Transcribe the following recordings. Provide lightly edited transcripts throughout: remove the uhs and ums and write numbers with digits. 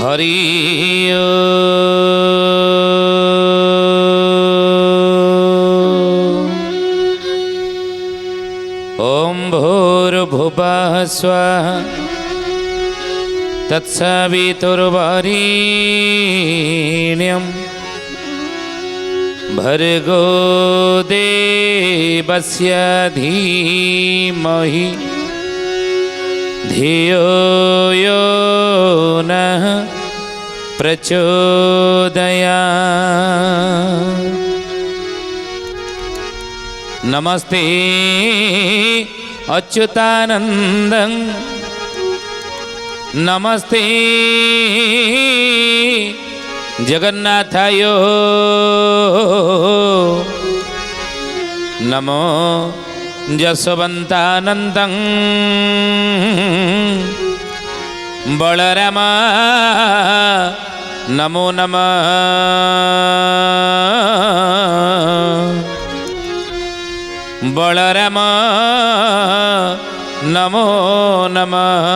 हरि ओम भूर्भुवः स्वः तत्सवितुर्वरेण्यं भर्गो देवस्य धीमहि धियो यो नः प्रचोदयात्। नमस्ते अच्युतानन्दं नमस्ते जगन्नाथाय नमो जसवन्तानन्दं बलराम नमो नमः बलराम नमो नमः।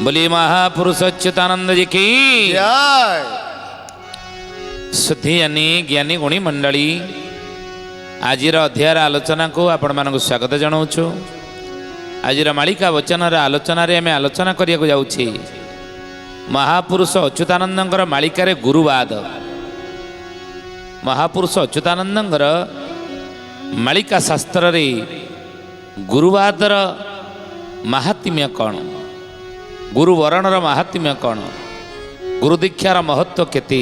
बोलिए महापुरुष अच्युतानंद जी की जय। सुधी यानी ज्ञानी गुणी मंडली आजिर अध्यायर आलोचना को आपण मानक स्वागत जनाऊँ। आजिर मालिका वचन आलोचन आम आलोचना करने को जाऊँगी महापुरुष अच्युतानंदर मालिकार गुरुवाद। महापुरुष अच्युतानंदर मालिका शास्त्र रे गुरुवादर महात्म्य कौन, गुरुवरणर महात्म्य कौन, गुरुदीक्षार महत्व केते,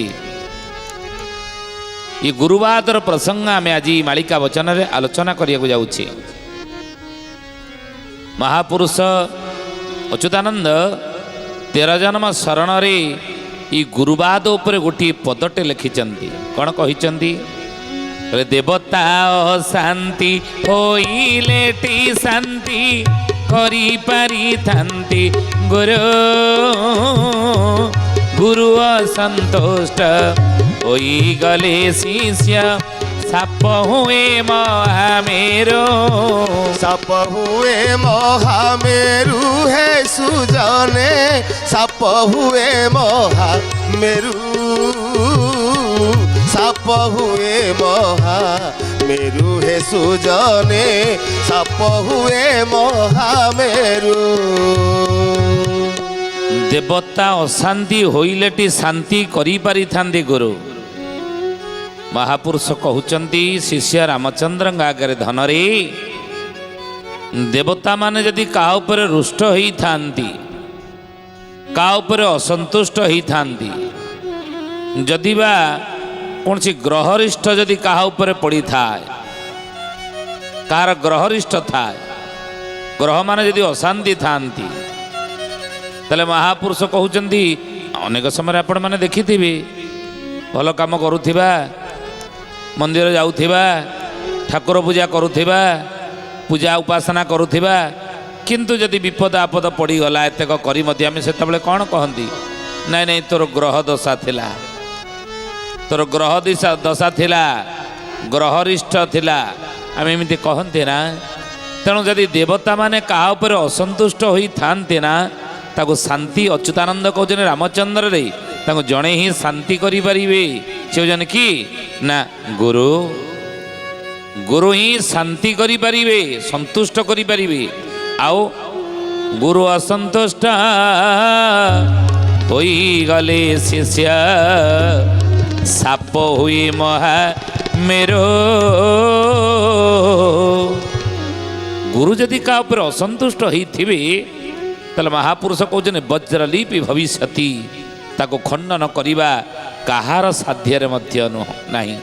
ये गुरुवादर प्रसंग आम आज मालिका वचन रे आलोचना करने को जाऊँगी। महापुरुष अच्युतानंद 13 जन्म शरण रे ई गुरुवाद उपर गोटे पदटे लिखिचंती। कौन कहिचंती? देवता शांति होइलेटी शांति करि पारि थांती गुरु गुरु असंतुष्ट होई गले शिष्य साप हुए महामेरु साप हुए महामेरु है सुजाने साप हुए महामेरु साप हुए महामेरु है सुजाने साप हुए महामेरु। देवता अशांति होइलेटी शांति करि पारि थांती गुरु। महापुरुष कहउचंती शिष्य रामचंद्र आगे धन रे देवता माने जदि का ऊपर रुष्ट होई थांती, का ऊपर असंतुष्ट होई थांती, जदि बा कौन सी ग्रहरिष्ठ जदि का ऊपर पड़ी थाए, कार ग्रहरिष्ठ थाए, ग्रह माने जदि अशांति थांती, तले महापुरुष कहउचंती अनेक समय आपण माने देखिथिबे भल काम करुथिबा, मंदिर जाउथिबा, ठाकुर पूजा करुथिबा, पूजा उपासना करुथिबा, किंतु जदि विपद आपद पड़ी गला एतक करी मध्य आमे सेतबेले कोन कहंती नाइ नाइ तोर ग्रह दशा थिला, तोर ग्रह दशा थिला, ग्रहरिष्ठ थिला, आमे एमिति कहंती ना। तेणु जदि देवता माने कहा ऊपर असंतुष्ट होई थांते ना ताको शांति अच्युतानंद कहउछन रामचंद्र रे ताको जणे ही शांति करि परिबे से जन की ना गुरु, गुरु ही शांति करि परिबे, संतुष्ट करि परिबे। आओ गुरु असंतुष्ट होई गले शिष्य साप हुई महामेरु। गुरु जदि का ऊपर असंतुष्ट होइथिबे तले महापुरुष कहउछन वज्रलिपि भविष्यति, ताको खंडन करिबा कहार साध्य मध्य नहीं,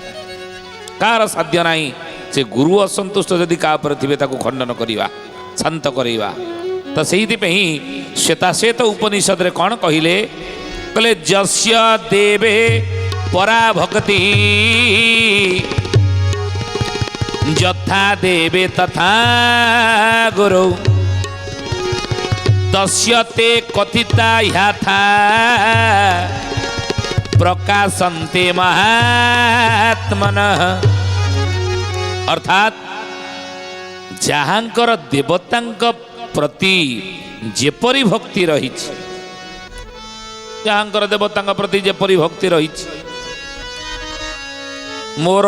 कहार साध्य नहीं। से गुरु असंतुष्ट जदि का ऊपर थिबे ताको खंडन करिबा, शांत करिबा। तो सेहिति पई श्वेताश्वेत उपनिषद रे कोन कहिले कले जस्य देवे परा भक्ति यथा देवे तथा गुरु दस्यते कथिता ह्याथा प्रकाशन्ते महात्मनः। अर्थात जहाँकर देवतांक प्रति जेपरी भक्ति रही ଯାହାଙ୍କର ଦେବତାଙ୍କ ପ୍ରତି ଯେପରି ଭକ୍ତି ରହିଛି, ମୋର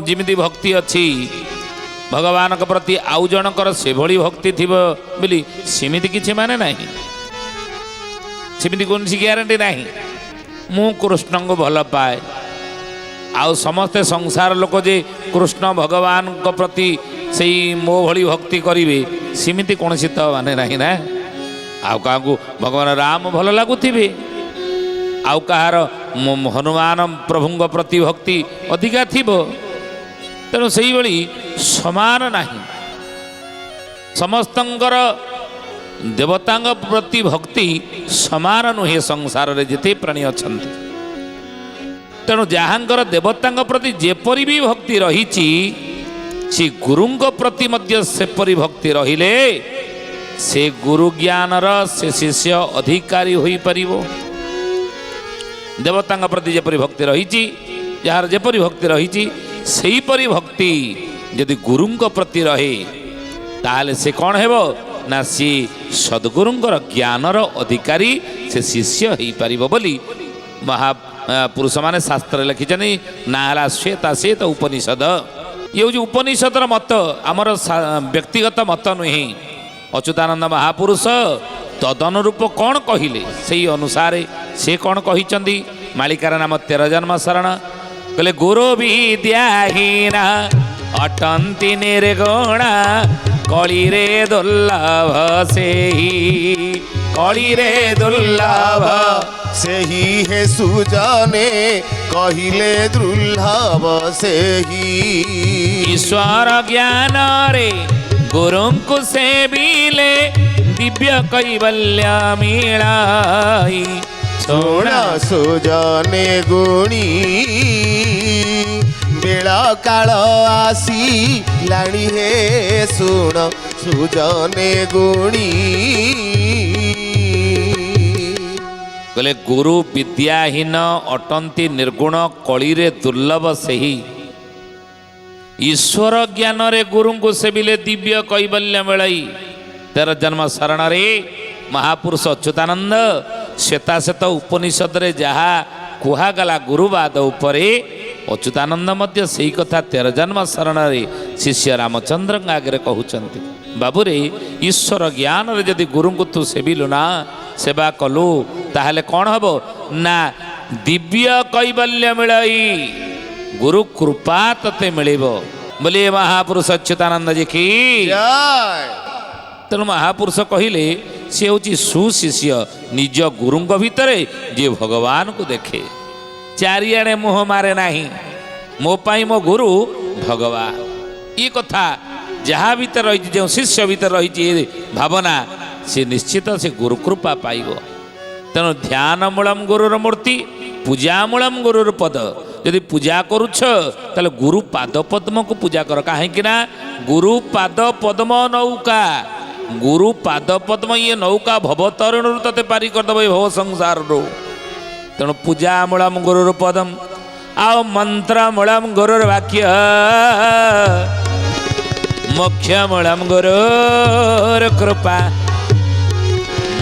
ଯେମିତି ଭକ୍ତି ଅଛି ଭଗବାନଙ୍କ ପ୍ରତି ଆଉ ଜଣଙ୍କର ସେଭଳି ଭକ୍ତି ଥିବ ବୋଲି ସେମିତି କିଛି ମାନେ ନାହିଁ, ସେମିତି କୌଣସି ଗ୍ୟାରେଣ୍ଟି ନାହିଁ। ମୁଁ କୃଷ୍ଣଙ୍କୁ ଭଲ ପାଏ, ଆଉ ସମସ୍ତେ ସଂସାର ଲୋକ ଯେ କୃଷ୍ଣ ଭଗବାନଙ୍କ ପ୍ରତି ସେଇ ମୋ ଭଳି ଭକ୍ତି କରିବେ ସେମିତି କୌଣସି ତ ମାନେ ନାହିଁ ନା। ଆଉ କାହାକୁ ଭଗବାନ ରାମ ଭଲ ଲାଗୁଥିବେ, ଆଉ କାହାର ହନୁମାନ ପ୍ରଭୁଙ୍କ ପ୍ରତି ଭକ୍ତି ଅଧିକା ଥିବ। ତେଣୁ ସେଇଭଳି ସମାନ ନାହିଁ, ସମସ୍ତଙ୍କର ଦେବତାଙ୍କ ପ୍ରତି ଭକ୍ତି ସମାନ ନୁହେଁ ସଂସାରରେ ଯେତେ ପ୍ରାଣୀ ଅଛନ୍ତି। ତେଣୁ ଯାହାଙ୍କର ଦେବତାଙ୍କ ପ୍ରତି ଯେପରି ବି ଭକ୍ତି ରହିଛି ସେ ଗୁରୁଙ୍କ ପ୍ରତି ମଧ୍ୟ ସେପରି ଭକ୍ତି ରହିଲେ ସେ ଗୁରୁ ଜ୍ଞାନର ସେ ଶିଷ୍ୟ ଅଧିକାରୀ ହୋଇପାରିବ। ଦେବତାଙ୍କ ପ୍ରତି ଯେପରି ଭକ୍ତି ରହିଛି, ଯାହାର ଯେପରି ଭକ୍ତି ରହିଛି ସେହିପରି ଭକ୍ତି ଯଦି ଗୁରୁଙ୍କ ପ୍ରତି ରହେ ତାହେଲେ ସେ କ'ଣ ହେବ ନା ସିଏ ସଦ୍ଗୁରୁଙ୍କର ଜ୍ଞାନର ଅଧିକାରୀ, ସେ ଶିଷ୍ୟ ହେଇପାରିବ ବୋଲି ମହାପୁରୁଷମାନେ ଶାସ୍ତ୍ରରେ ଲେଖିଛନ୍ତି। ନା ହେଲା ଶ୍ଵେତାଶ୍ଵେତ ଉପନିଷଦ। ଇଏ ହେଉଛି ଉପନିଷଦର ମତ, ଆମର ବ୍ୟକ୍ତିଗତ ମତ ନୁହେଁ। ଅଚ୍ୟୁତାନନ୍ଦ ମହାପୁରୁଷ ତଦନୁରୂପ କ'ଣ କହିଲେ ସେଇ ଅନୁସାରେ ସେ କ'ଣ କହିଛନ୍ତି। ମାଳିକାର ନାମ 13 ଜନ୍ମ ଶରଣ। କହିଲେ ଗୁରୁ ବିଦ୍ୟାହୀନ ଅଟନ୍ତି ନିର୍ଗୁଣା, କଳିରେ ଦୁର୍ଲଭ ସେହି, କଳିରେ ଦୁର୍ଲଭ ସେହି ହେ ସୁଜନେ କହିଲେ ଦୁର୍ଲଭ ସେହି। ଈଶ୍ୱର ଜ୍ଞାନରେ ଗୁରୁଙ୍କୁ ସେବିଲେ ଦିବ୍ୟ କୈବଲ୍ୟ ମିଳାଇ। ଶୁଣ ସୁଜନେ ଗୁଣୀ ବେଳ କାଳ ଆସିଲାଣି ହେ, ଶୁଣ ସୁଜନେ ଗୁଣୀ। କହିଲେ ଗୁରୁ ବିଦ୍ୟାହୀନ ଅଟନ୍ତି ନିର୍ଗୁଣ, କଳିରେ ଦୁର୍ଲଭ ସେହି। ଈଶ୍ୱର ଜ୍ଞାନରେ ଗୁରୁଙ୍କୁ ସେବିଲେ ଦିବ୍ୟ କୈବଲ୍ୟ ମିଳାଇ। 13 ଜନ୍ମ ଶରଣରେ ମହାପୁରୁଷ ଅଚ୍ୟୁତାନନ୍ଦ ଶ୍ଵେତାଶ୍ଵେତ ଉପନିଷଦରେ ଯାହା କୁହାଗଲା ଗୁରୁବାଦ ଉପରେ, ଅଚ୍ୟୁତାନନ୍ଦ ମଧ୍ୟ ସେଇ କଥା 13 ଜନ୍ମ ଶରଣରେ ଶିଷ୍ୟ ରାମଚନ୍ଦ୍ରଙ୍କ ଆଗରେ କହୁଛନ୍ତି। ବାବୁରେ, ଈଶ୍ୱର ଜ୍ଞାନରେ ଯଦି ଗୁରୁଙ୍କୁ ତୁ ସେବିଲୁ ନା, ସେବା କଲୁ, ତାହେଲେ କ'ଣ ହେବ ନା ଦିବ୍ୟ କୈବଲ୍ୟ ମିଳଇ, ଗୁରୁ କୃପା ତତେ ମିଳିବ ବୋଲି ମହାପୁରୁଷ ଅଚ୍ୟୁତାନନ୍ଦ ଜି କି। ତେଣୁ ମହାପୁରୁଷ କହିଲେ ସେ ହେଉଛି ସୁଶିଷ୍ୟ ନିଜ ଗୁରୁଙ୍କ ଭିତରେ ଯିଏ ଭଗବାନଙ୍କୁ ଦେଖେ, ଚାରିଆଡ଼େ ମୁହଁ ମାରେ ନାହିଁ। ମୋ ପାଇଁ ମୋ ଗୁରୁ ଭଗବାନ, ଏ କଥା ଯାହା ଭିତରେ ରହିଛି, ଯେଉଁ ଶିଷ୍ୟ ଭିତରେ ରହିଛି ଏ ଭାବନା, ସେ ନିଶ୍ଚିତ ସେ ଗୁରୁ କୃପା ପାଇବ। ତେଣୁ ଧ୍ୟାନ ମୂଳମ୍ ଗୁରୁର ମୂର୍ତ୍ତି, ପୂଜା ମୂଳମ୍ ଗୁରୁର ପଦ। ଯଦି ପୂଜା କରୁଛ ତାହେଲେ ଗୁରୁ ପାଦ ପଦ୍ମକୁ ପୂଜା କର। କାହିଁକି ନା ଗୁରୁ ପାଦ ପଦ୍ମ ନୌକା, ଗୁରୁ ପାଦ ପଦ୍ମ ଇଏ ନୌକା ଭବତରଣରୁ ତତେ ପାରି କରିଦେବ ଏ ଭବ ସଂସାରରୁ। ତେଣୁ ପୂଜା ମୂଳମ୍ ଗୁରୁର ପଦମ୍, ଆଉ ମନ୍ତ୍ର ମୂଳମ୍ ଗୁରୁର ବାକ୍ୟ, ମୋକ୍ଷ ମୂଳମ୍ ଗୁରୁର କୃପା।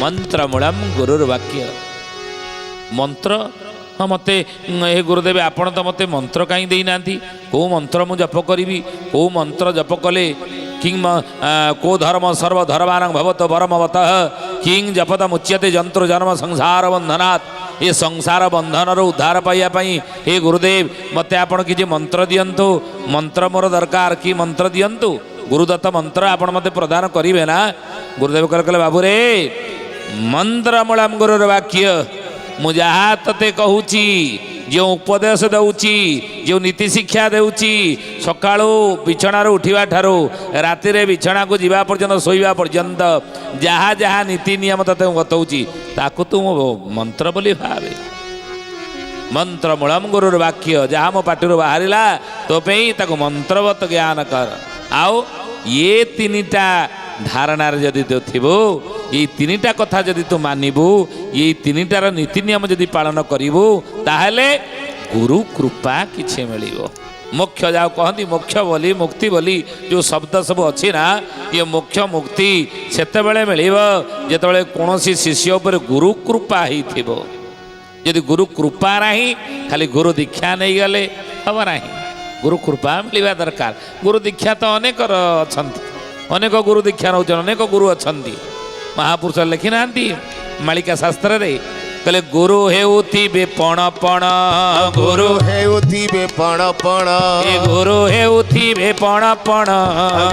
ମନ୍ତ୍ର ମୂଳମ୍ ଗୁରୁର ବାକ୍ୟ। ମନ୍ତ୍ର, ହଁ ମୋତେ ହେ ଗୁରୁଦେବ ଆପଣ ତ ମୋତେ ମନ୍ତ୍ର କାହିଁ ଦେଇନାହାନ୍ତି, କେଉଁ ମନ୍ତ୍ର ମୁଁ ଜପ କରିବି, କେଉଁ ମନ୍ତ୍ର ଜପ କଲେ କିଂ କୋ ଧର୍ମ ସର୍ବଧର୍ମାନ ଭବତ ପରମବତଃ କିଂ ଜପତ ମୁଚ୍ୟତେ ଯନ୍ତ୍ରୁ ଜନ୍ମ ସଂସାର ବନ୍ଧନାତ୍। ଏ ସଂସାର ବନ୍ଧନରୁ ଉଦ୍ଧାର ପାଇବା ପାଇଁ ହେ ଗୁରୁଦେବ ମୋତେ ଆପଣ କିଛି ମନ୍ତ୍ର ଦିଅନ୍ତୁ, ମନ୍ତ୍ର ମୋର ଦରକାର, କି ମନ୍ତ୍ର ଦିଅନ୍ତୁ। ଗୁରୁଦତ୍ତ ମନ୍ତ୍ର ଆପଣ ମୋତେ ପ୍ରଦାନ କରିବେ ନା। ଗୁରୁଦେବ କହିଲେ ବାବୁରେ, ମନ୍ତ୍ର ମୂଳମ୍ ଗୁରୁର ବାକ୍ୟ। ମୁଁ ଯାହା ତତେ କହୁଛି, ଯେଉଁ ଉପଦେଶ ଦେଉଛି, ଯେଉଁ ନୀତି ଶିକ୍ଷା ଦେଉଛି, ସକାଳୁ ବିଛଣାରୁ ଉଠିବା ଠାରୁ ରାତିରେ ବିଛଣାକୁ ଯିବା ପର୍ଯ୍ୟନ୍ତ, ଶୋଇବା ପର୍ଯ୍ୟନ୍ତ ଯାହା ଯାହା ନୀତି ନିୟମ ତତେ ମୁଁ ବତଉଛି, ତାକୁ ତୁ ମନ୍ତ୍ର ବୋଲି ଭାବେ। ମନ୍ତ୍ର ମୂଳମ୍ ଗୁରୁର ବାକ୍ୟ, ଯାହା ମୋ ପାଟିରୁ ବାହାରିଲା ତୋ ପାଇଁ ତାକୁ ମନ୍ତ୍ରବତ ଜ୍ଞାନ କର। ଆଉ ଇଏ ତିନିଟା ଧାରଣାରେ ଯଦି ତୁ ଥିବୁ, ଏଇ ତିନିଟା କଥା ଯଦି ତୁ ମାନିବୁ, ଏଇ ତିନିଟାର ନୀତି ନିୟମ ଯଦି ପାଳନ କରିବୁ, ତାହେଲେ ଗୁରୁ କୃପା କିଛି ମିଳିବ। ମୋକ୍ଷ ଯାହା କହନ୍ତି, ମୋକ୍ଷ ବୋଲି ମୁକ୍ତି ବୋଲି ଯେଉଁ ଶବ୍ଦ ସବୁ ଅଛି ନା, ଇଏ ମୋକ୍ଷ ମୁକ୍ତି ସେତେବେଳେ ମିଳିବ ଯେତେବେଳେ କୌଣସି ଶିଷ୍ୟ ଉପରେ ଗୁରୁ କୃପା ହେଇଥିବ। ଯଦି ଗୁରୁ କୃପା ନାହିଁ ଖାଲି ଗୁରୁ ଦୀକ୍ଷା ନେଇଗଲେ ହେବ ନାହିଁ। ଗୁରୁ କୃପା ମିଳିବା ଦରକାର। ଗୁରୁ ଦୀକ୍ଷା ତ ଅନେକର ଅଛନ୍ତି, ଅନେକ ଗୁରୁ ଦୀକ୍ଷା ନେଉଛନ୍ତି, ଅନେକ ଗୁରୁ ଅଛନ୍ତି। ମହାପୁରୁଷ ଲେଖି ନାହାନ୍ତି ମାଳିକା ଶାସ୍ତ୍ରରେ, କହିଲେ ଗୁରୁ ହେଉଥିବେ ପଣ ପଣ, ଗୁରୁ ହେଉଥିବେ ପଣ ପଣ, ଏ ଗୁରୁ ହେଉଥିବେ ପଣ ପଣ,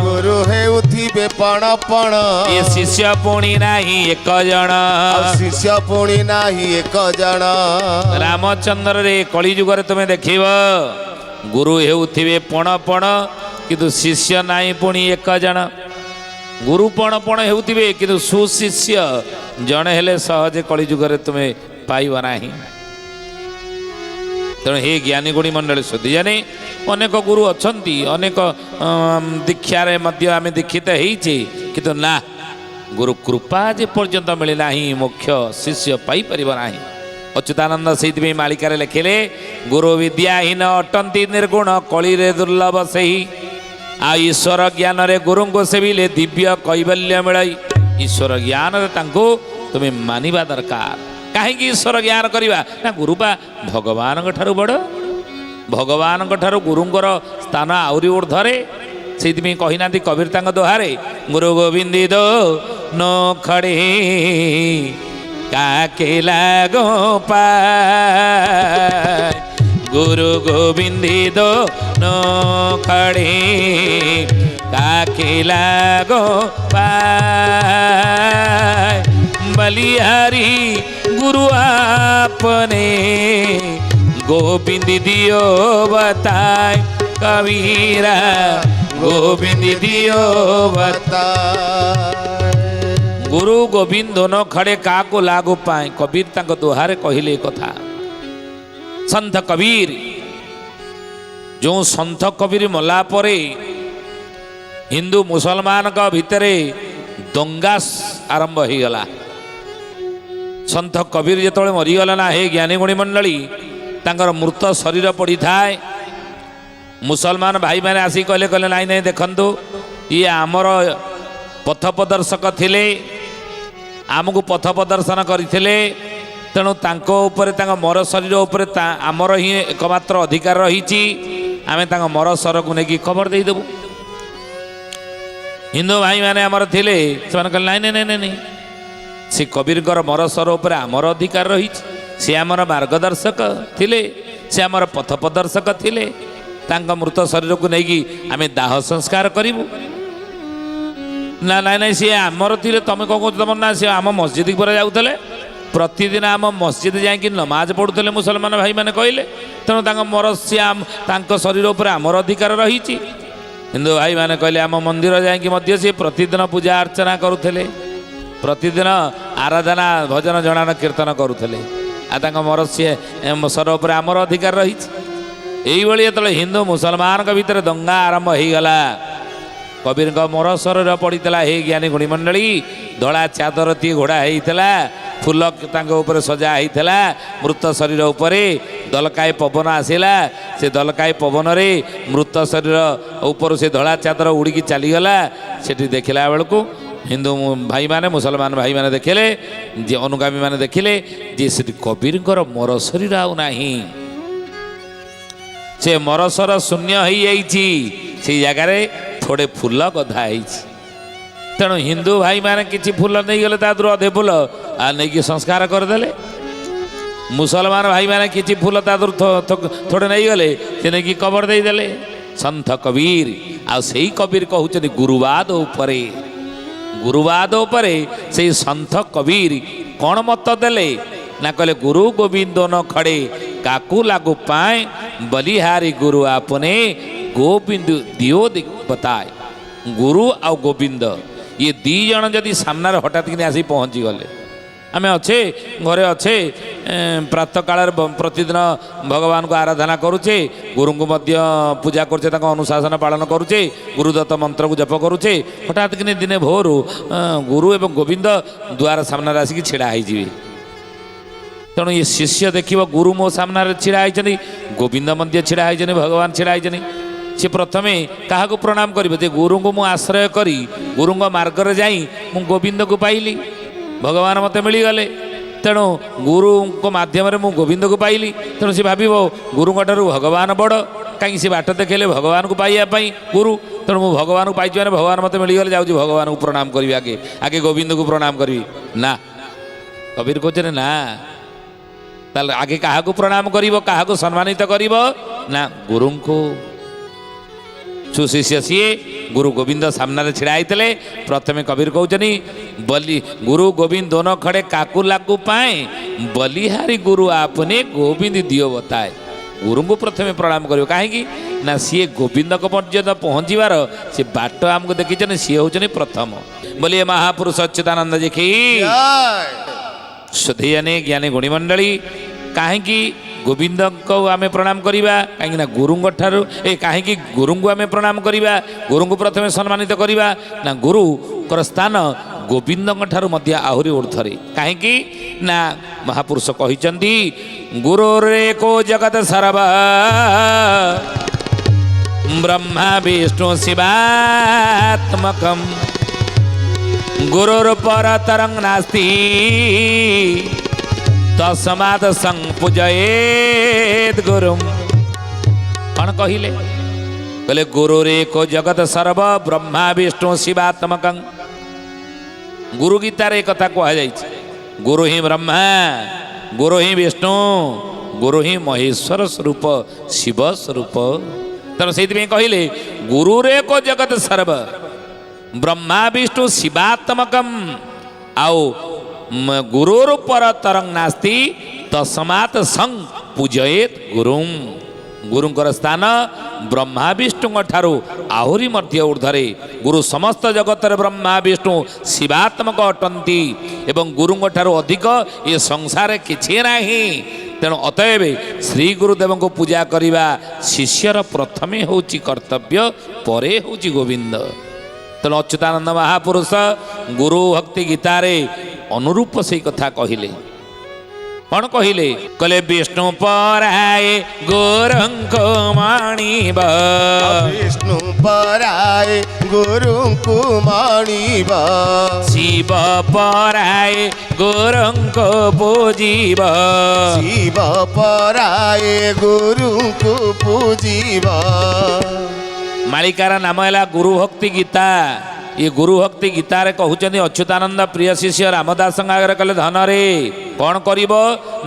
ଗୁରୁ ହେଉଥିବେ ପଣ ପଣ, ଏ ଶିଷ୍ୟ ପୁଣି ନାହିଁ ଏକ ଜଣ। ଶିଷ୍ୟ ପୁଣି ନାହିଁ ଏକ ଜଣ। ରାମଚନ୍ଦ୍ରରେ କଳି ଯୁଗରେ ତୁମେ ଦେଖିବ ଗୁରୁ ହେଉଥିବେ ପଣ ପଣ କିନ୍ତୁ ଶିଷ୍ୟ ନାହିଁ ପୁଣି ଏକ ଜଣ। ଗୁରୁ ପଣ ପଣ ହେଉଥିବେ କିନ୍ତୁ ସୁଶିଷ୍ୟ ଜଣେ ହେଲେ ସହଜେ କଳି ଯୁଗରେ ତୁମେ ପାଇବ ନାହିଁ। ତେଣୁ ହେ ଜ୍ଞାନୀ ଗୁଣୀ ମଣ୍ଡଳୀ ସୁଧୀଜାନି, ଅନେକ ଗୁରୁ ଅଛନ୍ତି, ଅନେକ ଦୀକ୍ଷାରେ ମଧ୍ୟ ଆମେ ଦୀକ୍ଷିତ ହେଇଛେ, କିନ୍ତୁ ନା ଗୁରୁ କୃପା ଯେ ପର୍ଯ୍ୟନ୍ତ ମିଳିନାହିଁ ମୋକ୍ଷ ଶିଷ୍ୟ ପାଇପାରିବ ନାହିଁ। ଅଚ୍ୟୁତାନନ୍ଦ ସେଇଥିପାଇଁ ମାଳିକାରେ ଲେଖିଲେ, ଗୁରୁ ବିଦ୍ୟାହୀନ ଅଟନ୍ତି ନିର୍ଗୁଣ, କଳିରେ ଦୁର୍ଲଭ ସେହି। ଆଉ ଈଶ୍ୱର ଜ୍ଞାନରେ ଗୁରୁଙ୍କୁ ସେବିଲେ ଦିବ୍ୟ କୈବଲ୍ୟ ମିଳଇ। ଈଶ୍ୱର ଜ୍ଞାନରେ ତାଙ୍କୁ ତୁମେ ମାନିବା ଦରକାର। କାହିଁକି ଈଶ୍ୱର ଜ୍ଞାନ କରିବା? ନା ଗୁରୁ ବା ଭଗବାନଙ୍କ ଠାରୁ ବଡ଼। ଭଗବାନଙ୍କ ଠାରୁ ଗୁରୁଙ୍କର ସ୍ଥାନ ଆହୁରି ଉର୍ଦ୍ଧ୍ୱରେ। ସେଇଥିପାଇଁ କହିନାହାନ୍ତି କବିର ତାଙ୍କ ଦୋହାରେ, ଗୁରୁ ଗୋବିନ୍ଦିଦ नो खड़े काके लागो पाए, गुरु गोविंदी दो नो खड़े काके लागो पाए। बलिहारी गुरु आपने गोविंद दियो बताए, कबीरा गोविंद दियो बताए। गुरु गोविंद दोनों खड़े काको लागू पाए। कबीर तक दोहारे कहले कथा। संत कबीर जो संत कबीर मला परे हिंदू मुसलमान का भितरे दंगा आरंभ हो गला। संत कबीर जो मरीगला ना, हे ज्ञानी गुणी मंडली, तांकर मृत शरीर पड़ी थाए। मुसलमान भाई मैंने आसी कहले कहले नाई नाई देखंतु ये आमर पथ प्रदर्शक थिले, आमको पथ प्रदर्शन करथिले, तेणु तांको उपरे तांको मर शरीर उपरे आमर ही एकमात्र अधिकार रही। आमे तांको मर शर को नेकी खबर दे देबु। हिंदू भाई मैंने आमर थिले, से कहले नाई नाई नाई नाई, से कबीर मर शर उपरे आमर अधिकार रही। से आमर मार्गदर्शक थिले, से आमर पथ प्रदर्शक थिले। तांको मृत शरीर को नेकी आमे दाह संस्कार करिबु ना? नाई नाई, सी आमर थे। तुम कौन कह तुम ना? सी आम मस्जिद पर जाऊे, प्रतिदिन आम मस्जिद जाकि नमाज पढ़ुले मुसलमान भाई मैंने कहले। तेणु मर सी शरीर पर आमर अधिकार रही। हिंदू भाई मैंने कहले आम मंदिर जाकि सी प्रतिदिन पूजा अर्चना करुले, प्रतिदिन आराधना भजन जनान कीर्तन करुले। मर सी शरीर पर आमर अधिकार रही। यही जो हिंदू मुसलमान भितर दंगा आरंभ हो गला, कबीर मोर शरीर पड़ता। हे ज्ञानी गुणी मंडली, धड़ा चादर ती घोड़ा होता, फूल उपर सजा होता, मृत शरीर उपरे दलकाए पवन आसला। से दलकाए पवन रे मृत शरीर ऊपर से धड़ा चादर उड़ी चलीगला। सेठी देखला बेलू हिंदू भाई माने मुसलमान भाई माने देखले, जे अनुगामी माने देखले जे से कबीर मोर शरीर आउ नाही, से मरसर शून्य हो जाइछि। से जगार थोड़े फूल गधा है। तेणु हिंदू भाई माने किसी फूल नहीं गले, तादर अधे फूल आ नहीं संस्कार करदे। मुसलमान भाई माने किसी फूल तादर थोड़े नहीं गले, से नहीं कबर देदेले। संत कबीर आई कबीर कहते गुरुवाद उपरे, गुरुवाद उपरे से संत कबीर कौन मत देले ना? कहले गुरु गोविंद न खड़े काकू लागू पाए, बलिहारी गुरु आपने गोविंद दियो बताए। गुरु आ गोविंद ये दी जन जदि सामने हठात कि आसी पहुँची गले, आम अच्छे घरे अच्छे प्रातः काल प्रतिदिन भगवान को आराधना करुचे, गुरु को पूजा करुचे, अनुशासन पालन करुचे, गुरुदत्त मंत्र को जप करुचे। हठात कि दिने भोर गुरु एवं गोविंद द्वार सामने आसिक छिड़ा हो। तेणु ये शिष्य देख गुरु मो सामने छिड़ा होती, गोविंद मध्य छिड़ा होती, भगवान छिड़ा होती। सी प्रथमे क्या प्रणाम करें? गुरु को मु आश्रय करी गुरु मार्ग में जाई मु गोविंद को पाइली, भगवान मत मिलगले। तेणु गुरु माध्यम मु गोविंद को पाइली तेणु सी भाव गुरु ठारू भगवान बड़ कहीं से बाट देखले भगवान को पाइबापी गुरु तेणु मु भगवान को पाई भगवान मत मिलगले जाऊँ भगवान को प्रणाम करी आगे आगे गोविंद को प्रणाम करी ना कबीर कहते ना ताले आगे क्या प्रणाम करिवो क्या सम्मानित करिवो ना गुरु को सुशिष्य सीए गुरु गोविंद सामने छिड़ा होते प्रथम कबीर कहते बलि गुरु गोविंद दोनों खड़े काकू लागू पाए बलिहारी गुरु आपने गोविंद दियो बताए गुरु को प्रथम प्रणाम करियो कहीं ना सी गोविंद को पर्यंत पहुँचवार सी बाट आमको देखी सी हूँ प्रथम बोलिए महापुरुष अच्युतानंद जी की सुधीयने ज्ञानी गुणीमंडली कहीं गोविंद को आम प्रणाम करवा कहीं गुरु ठारू कहीं गुरु को आम प्रणाम करवा गुरु को प्रथम सम्मानित करवा ना गुरु स्थान गोविंद ठारू मध्य आहुरी ऊर्धरे कहीं ना महापुरुष कहते गुरुरे को जगत सर्व ब्रह्मा विष्णु शिवात्मकम गुरुर परतरं नास्ति तस्मात् संपूजयेत् गुरुम कौन कहले कहले गुरुरे को जगत सर्व ब्रह्मा विष्णु शिवात्मकं गुरु गीतार एक कथा कह गुरु ही ब्रह्मा गुरु ही विष्णु गुरु ही महेश्वर स्वरूप शिव स्वरूप तेणु से कहले गुरुरे को जगत सर्व ब्रह्मा विष्णु शिवात्मकम आओ गुरुर परतरं नास्ति तस्मात् संग पूजयेत् गुरुम गुरुंकर स्थान ब्रह्मा विष्णु ठारू आहुरी मध्य ऊर्धरे गुरु समस्त जगत ब्रह्मा विष्णु शिवात्मक अटंती एवं गुरुंग ठारू अधिक ये संसार किछि नाही तेणु अतएव श्री गुरुदेव को पूजा करने शिष्यर प्रथमे होची कर्तव्य परे होची गोविंद तेणु अच्युतानंद महापुरुष गुरु भक्ति गीतारे अनुरूप से कथा कहले कौन कहले कहले विष्णु पराए गुरुंको माणिब विष्णु पराए गुरु को माणिब शिव पराए गुरुंको पूजिब शिव पराए गुरु को पूजिब मालिकार नाम है गुरु भक्ति गीता ये गुरु भक्ति गीतार कहते अच्युतानंद प्रिय शिष्य रामदास आगे कहले धन रे कौन करिब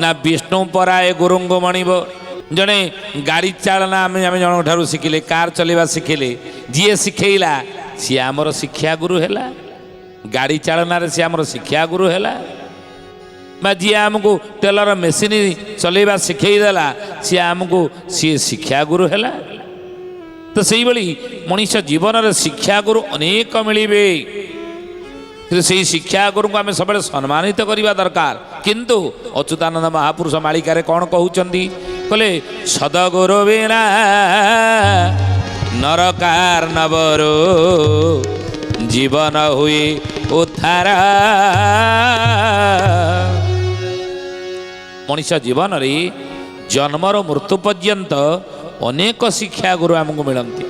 ना विष्णु पराए गुरुंगो मणिब जड़े गाड़ी चालना आम जन ठारू शिखिले कार चलेवा शिखिले जी शिखेला सी आमर शिक्षा गुरु है गाड़ी चालना सी आमर शिक्षा गुरु है जी आमको टेलर मेसीन चलेवा शिखेदेला सी आमको सी शिक्षा गुरु है तो से मनीष जीवन में शिक्षा गुरु अनेक मिले से शिक्षा गुरु को आम सब सम्मानित करवा दरकार किंतु अच्युतानंद महापुरुष मालिकार कौन कहते कहले सदगुरु बिना नरकार नबरो जीवन हुए उद्धार मनीष जीवन रे जन्मर मृत्यु पर्यंत अनेक शिक्षा गुरु आमको मिलती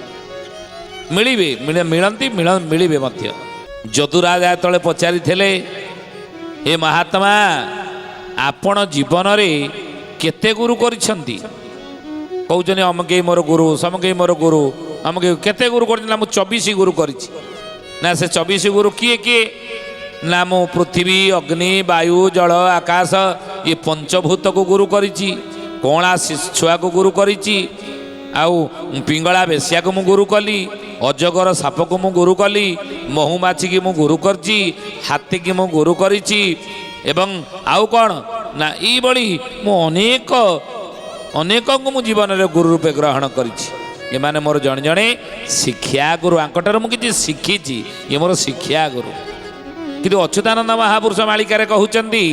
मिलबे मध्य जदुराजा तले पचारि हे महात्मा आपण जीवन रे केते गुरु करिसंती कहउजने अमके मोर गुरु समके मोर गुरु अमके केते गुरु कर 24 गुरु करिछि ना से 24 गुरु किए किए ना मु पृथ्वी अग्नि वायु जल आकाश ये पंचभूत को गुरु करिछि कोणा छुआ को गुरु करिछि आउ पिंगला बेसिया को मु गुरु कली अजगर साप को मु गुरु कली महुमाछी की मु गुरु करछि हाथी की मु गुरु करिछि एवं आउ कौन ना ई बड़ी मु अनेक अनेक को मु जीवन रे गुरु रूपे ग्रहण करिछि ये माने मोर जण जणे शिक्षा गुरु आंकटर मु किछि शिखिछि ये मोर शिक्षा गुरु किंतु अच्युतानंद महापुरुष मालिकारे कहउचंदी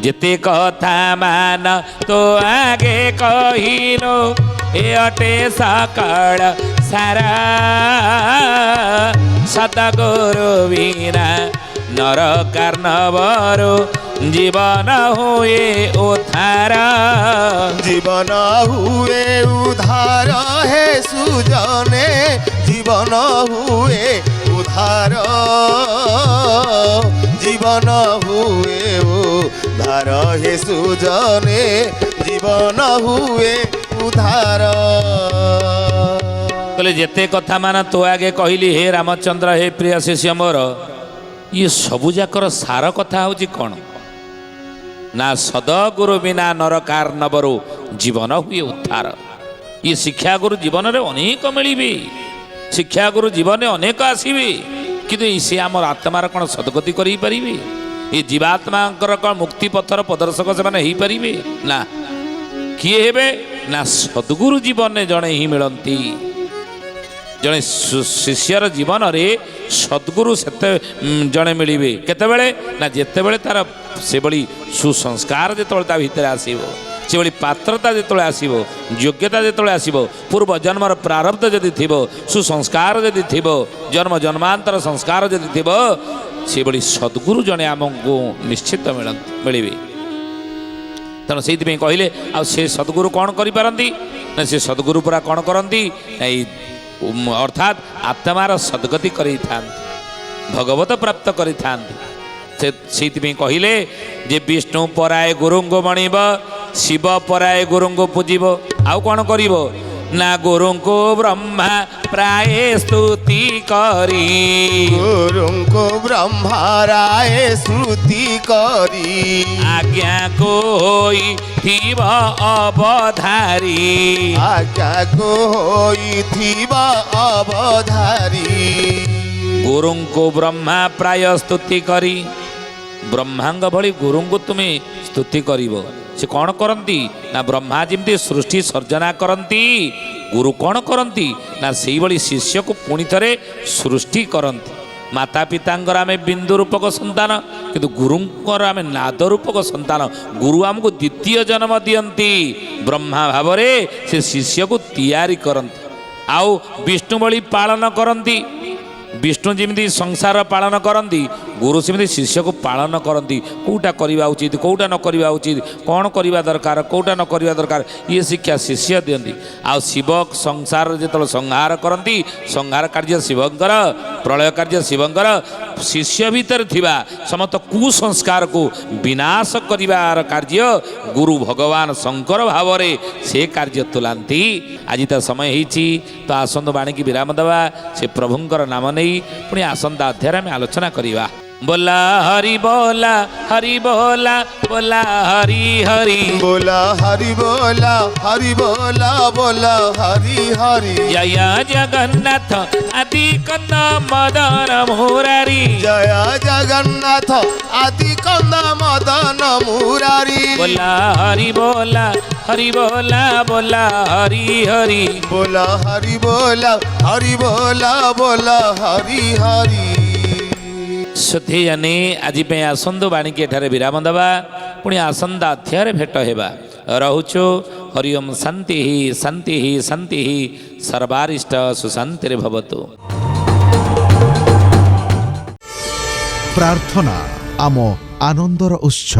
जेते कथा मान तो आगे कहिनो ए अटे सकल सारा सतगुरु बिना नर कार्णवरो जीवन हुए उद्धार जीवन हुए उद्धार हे सुजने जीवन हुए उद्धार जीवन हुए उद्धार ଉଦ୍ଧାର ହେ ସୁଜନେ ଜୀବନ ହୁଏ ଉଦ୍ଧାର। କହିଲେ ଯେତେ କଥା ମାନ ତୋ ଆଗେ କହିଲି ହେ ରାମଚନ୍ଦ୍ର ହେ ପ୍ରିୟ ଶିଷ୍ୟ ମୋର, ଇଏ ସବୁଯାକର ସାର କଥା ହେଉଛି କ'ଣ ନା ସଦଗୁରୁ ବିନା ନରକାର ନବରୁ ଜୀବନ ହୁଏ ଉଦ୍ଧାର। ଇଏ ଶିକ୍ଷାଗୁରୁ ଜୀବନରେ ଅନେକ ମିଳିବେ, ଶିକ୍ଷାଗୁରୁ ଜୀବନରେ ଅନେକ ଆସିବେ, କିନ୍ତୁ ସେ ଆମର ଆତ୍ମାର କ'ଣ ସଦ୍ଗତି କରିପାରିବେ? ଏ ଜୀବାତ୍ମାଙ୍କର କ'ଣ ମୁକ୍ତି ପଥର ପ୍ରଦର୍ଶକ ସେମାନେ ହେଇପାରିବେ? ନା। କିଏ ହେବେ ନା ସଦ୍ଗୁରୁ ଜୀବନରେ ଜଣେ ହିଁ ମିଳନ୍ତି। ଜଣେ ଶିଷ୍ୟର ଜୀବନରେ ସଦ୍ଗୁରୁ ସେତେ ଜଣେ ମିଳିବେ କେତେବେଳେ ନା ଯେତେବେଳେ ତାର ସେଭଳି ସୁସଂସ୍କାର ଯେତେବେଳେ ତା ଭିତରେ ଆସିବ, ସେଭଳି ପାତ୍ରତା ଯେତେବେଳେ ଆସିବ, ଯୋଗ୍ୟତା ଯେତେବେଳେ ଆସିବ, ପୂର୍ବ ଜନ୍ମର ପ୍ରାରବ୍ଧ ଯଦି ଥିବ, ସୁସଂସ୍କାର ଯଦି ଥିବ, ଜନ୍ମ ଜନ୍ମାନ୍ତର ସଂସ୍କାର ଯଦି ଥିବ, ସେଭଳି ସଦ୍ଗୁରୁ ଜଣେ ଆମକୁ ନିଶ୍ଚିତ ମିଳିବେ। ତେଣୁ ସେଇଥିପାଇଁ କହିଲେ ଆଉ ସେ ସଦ୍ଗୁରୁ କ'ଣ କରିପାରନ୍ତି ନା ସେ ସଦ୍ଗୁରୁ ପୁରା କ'ଣ କରନ୍ତି ଏଇ ଅର୍ଥାତ୍ ଆତ୍ମାର ସଦ୍ଗତି କରିଥାନ୍ତି, ଭଗବତ ପ୍ରାପ୍ତ କରିଥାନ୍ତି। ସେଇଥିପାଇଁ କହିଲେ ଯେ ବିଷ୍ଣୁ ପରାଏ ଗୁରୁଙ୍କୁ ମଣିବ, ଶିବ ପରାଏ ଗୁରୁଙ୍କୁ ପୂଜିବ। ଆଉ କ'ଣ କରିବ ନା ଗୁରୁଙ୍କୁ ବ୍ରହ୍ମା ପ୍ରାୟ ସ୍ତୁତି କରି, ଗୁରୁଙ୍କୁ ବ୍ରହ୍ମରାୟ ସ୍ତୁତି କରି, ଆଜ୍ଞାକୁ ହୋଇଥିବ ଅବଧାରୀ, ଆଜ୍ଞାକୁ ହୋଇଥିବ ଅବଧାରୀ। ଗୁରୁଙ୍କୁ ବ୍ରହ୍ମା ପ୍ରାୟ ସ୍ତୁତି କରି, ବ୍ରହ୍ମାଙ୍କ ଭଳି ଗୁରୁଙ୍କୁ ତୁମେ ସ୍ତୁତି କରିବ। ସେ କ'ଣ କରନ୍ତି ନା ବ୍ରହ୍ମା ଯେମିତି ସୃଷ୍ଟି ସର୍ଜନା କରନ୍ତି, ଗୁରୁ କ'ଣ କରନ୍ତି ନା ସେଇଭଳି ଶିଷ୍ୟକୁ ପୁଣି ଥରେ ସୃଷ୍ଟି କରନ୍ତି। ମାତା ପିତାଙ୍କର ଆମେ ବିନ୍ଦୁ ରୂପକ ସନ୍ତାନ, କିନ୍ତୁ ଗୁରୁଙ୍କର ଆମେ ନାଦ ରୂପକ ସନ୍ତାନ। ଗୁରୁ ଆମକୁ ଦ୍ୱିତୀୟ ଜନ୍ମ ଦିଅନ୍ତି, ବ୍ରହ୍ମା ଭାବରେ ସେ ଶିଷ୍ୟକୁ ତିଆରି କରନ୍ତି। ଆଉ ବିଷ୍ଣୁ ଭଳି ପାଳନ କରନ୍ତି। ବିଷ୍ଣୁ ଯେମିତି ସଂସାର ପାଳନ କରନ୍ତି, ଗୁରୁ ସେମିତି ଶିଷ୍ୟକୁ ପାଳନ କରନ୍ତି। କେଉଁଟା କରିବା ଉଚିତ, କେଉଁଟା ନ କରିବା ଉଚିତ, କ'ଣ କରିବା ଦରକାର, କେଉଁଟା ନ କରିବା ଦରକାର, ଇଏ ଶିକ୍ଷା ଶିଷ୍ୟ ଦିଅନ୍ତି। ଆଉ ଶିବ ସଂସାରରେ ଯେତେବେଳେ ସଂହାର କରନ୍ତି, ସଂହାର କାର୍ଯ୍ୟ ଶିବଙ୍କର, ପ୍ରଳୟ କାର୍ଯ୍ୟ ଶିବଙ୍କର, ଶିଷ୍ୟ ଭିତରେ ଥିବା ସମସ୍ତ କୁସଂସ୍କାରକୁ ବିନାଶ କରିବାର କାର୍ଯ୍ୟ ଗୁରୁ ଭଗବାନ ଶଙ୍କର ଭାବରେ ସେ କାର୍ଯ୍ୟ ତୁଲାନ୍ତି। ଆଜି ତ ସମୟ ହେଇଛି, ତ ଆସନ୍ତୁ ବାଣୀକି ବିରାମ ଦେବା, ସେ ପ୍ରଭୁଙ୍କର ନାମ ନେଇ ପୁଣି ଆସନ୍ତା ଅଧ୍ୟାୟରେ ଆମେ ଆଲୋଚନା କରିବା। बोला हरि बोला हरि बोला बोला हरि हरि बोला हरि बोला हरि बोला बोला हरि हरि जय जगन्नाथ आदि कंद मदन मुरारी जय जगन्नाथ आदि कंद मदन मुरारी बोला हरि बोला हरि बोला बोला हरि हरि बोला हरि बोला हरि बोला बोला हरि हरि सुधी जानी आज आसंतु बाणी की एठारे विराम देवा पुणी आसंता अध्याय भेट हेबा रहुचु हरिओम शांति शांति शांति सर्वारिष्ट सुशांति भवतु। प्रार्थना आम आनंदर उत्स।